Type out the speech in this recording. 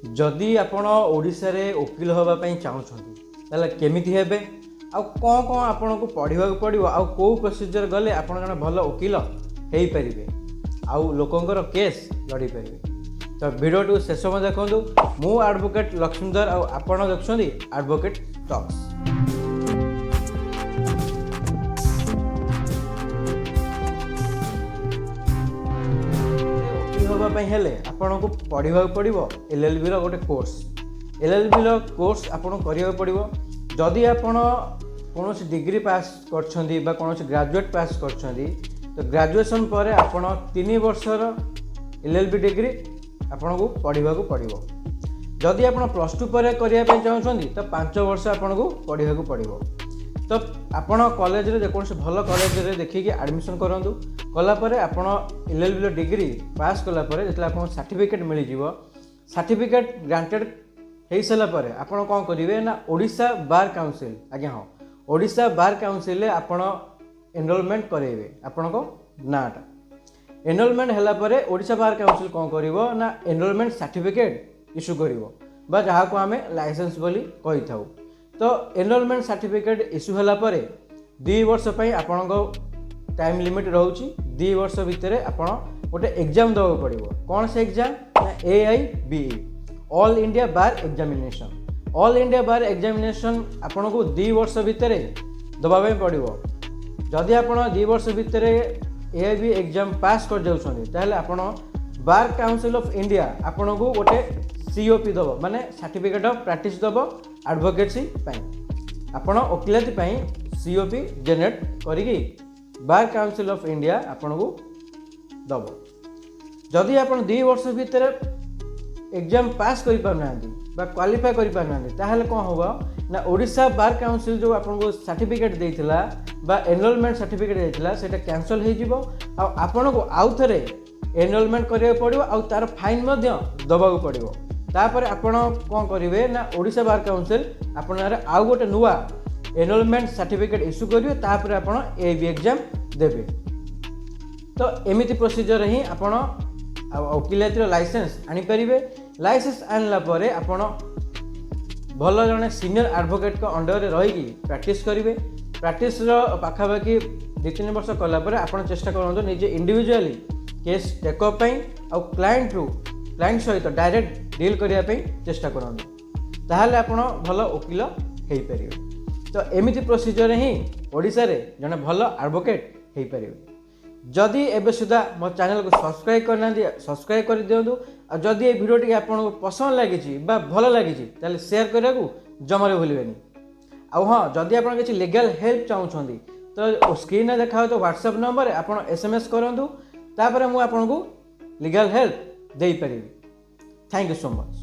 जदि आपण ओडिशा रे वकील होबा पई चाहुछंती ताले केमिति हेबे आ कोन कोन आपण को पढ़िबा पड़िबो आ को प्रोसीजर गले आपण जने भल वकील हेई परिबे आ लोकंकर केस लड़ी परिबे। तो वीडियो टू शेष में देखंतु मु एडवोकेट लक्ष्मीधर आ आपण देखछंती एडवोकेट टॉक्स। आपन को पढ़ा पड़ो एलएलबी रो गोटे कोर्स एलएलबी रो कोर्स आपन करिया पड़ो। जदि आपन कौन डिग्री पास करछंती बा कौन ग्रेजुएट पास करछंती तो ग्रेजुएशन पर आपन 3 वर्षर एलएलबी डिग्री आपन को पढ़ा पड़ो। जदि आपन +2 पर करिया पे चाहछंती तो 5 वर्ष आपन को पढ़ा पड़ो। तो आपण कॉलेज रे जेकोसी भल कॉलेज रे देखिए एडमिशन करंतु कला परे आपण एलएलबी डिग्री पास कला परे जेतला आपण सर्टिफिकेट मिली जीवो सर्टिफिकेट ग्रांटेड हेई सला परे आपण कोन करिवे ना ओडिशा बार काउंसिल आज्ञा हां ओडिशा बार काउंसिल ले आपण एनरोलमेंट करेबे आपण को नाटा एनरोलमेंट हला परे ओडिशा बार काउंसिल कोन करिवो ना एनरोलमेंट सर्टिफिकेट इशू करिवो बा जहा को हमें लाइसेंस बोली कहि थाउ। तो एनरोलमेंट सर्टिफिकेट इशू हला परे 2 वर्ष पई आपण को टाइम लिमिट रहउची 2 वर्ष भितर आपण गोटे एग्जाम दवा पड़िबो। कौन से एग्जाम ना AIBE ऑल इंडिया बार एग्जामिनेशन। ऑल इंडिया बार एग्जामिनेशन आपण को 2 वर्ष भितर दवा पड़िबो। जदि आपण 2 वर्ष भितर AIBE एग्जाम पास कर जाउछनी ताले आपण बार काउंसिल ऑफ इंडिया आपण को गोटे COP दबो माने सर्टिफिकेट ऑफ प्रैक्टिस दबो एडवोकेसी पई आपण वकीलाती पई COP जनरेट करिकी बार काउंसिल ऑफ इंडिया आपण को दबो। जदि आपण 2 वर्ष भितर एग्जाम पास करि पारनांती बा क्वालिफाई करि पारनांती ताहले कोन होबो ना ओडिशा बार काउंसिल जो आपण को सर्टिफिकेट देइथिला बा एनरोलमेंट सर्टिफिकेट देइथिला सेटा कैंसिल हे जिवो आ आपण को आउ थरे एनरोलमेंट करिया पड़िबो आ तार फाइन मध्ये दबाउ पड़िबो। तापर आपण कोन करिवे ना ओडिशा बार काउंसिल आपण आउ गोटे नुवा एनरोलमेंट सर्टिफिकेट इशू करिवे तापर आपण AIBE एग्जाम देबे। तो एमिति प्रोसीजर ही आपण वकीलाती लाइसेंस आनी परिबे। लाइसेंस आनला परे आपण भल जने सीनियर एडवोकेट को अंडर रे रही प्रैक्टिस करिवे। प्रैक्टिस रो पाखापाखि 2-3 वर्ष कला परे आपण चेष्टा करंतु निजे इंडिविजुअली केस टेकअप पई आ क्लाइंट सहित डायरेक्ट डील करिया पई चेष्टा करंतु ताहाले आपण भल वकील हेई परिबे। तो एमिति प्रोसीजर ही ओडिशा रे जने भल एडवोकेट हेई परिबे। जदि एबे सुधा मो चैनल को सब्सक्राइब करना सब्सक्राइब कर दियंतु आ जदि ए वीडियो टी आपन को पसंद लागिछि बा भल लागिछि ताले शेयर करिया को जमारे भूलिबेनी। आ हां जदि आपन किछि लीगल हेल्प चाहुछंती तो स्क्रीन रे देखाओ तो WhatsApp नंबर आपन SMS करंतु तापर मु आपन को लीगल हेल्प देई परिबी। Thank you so much.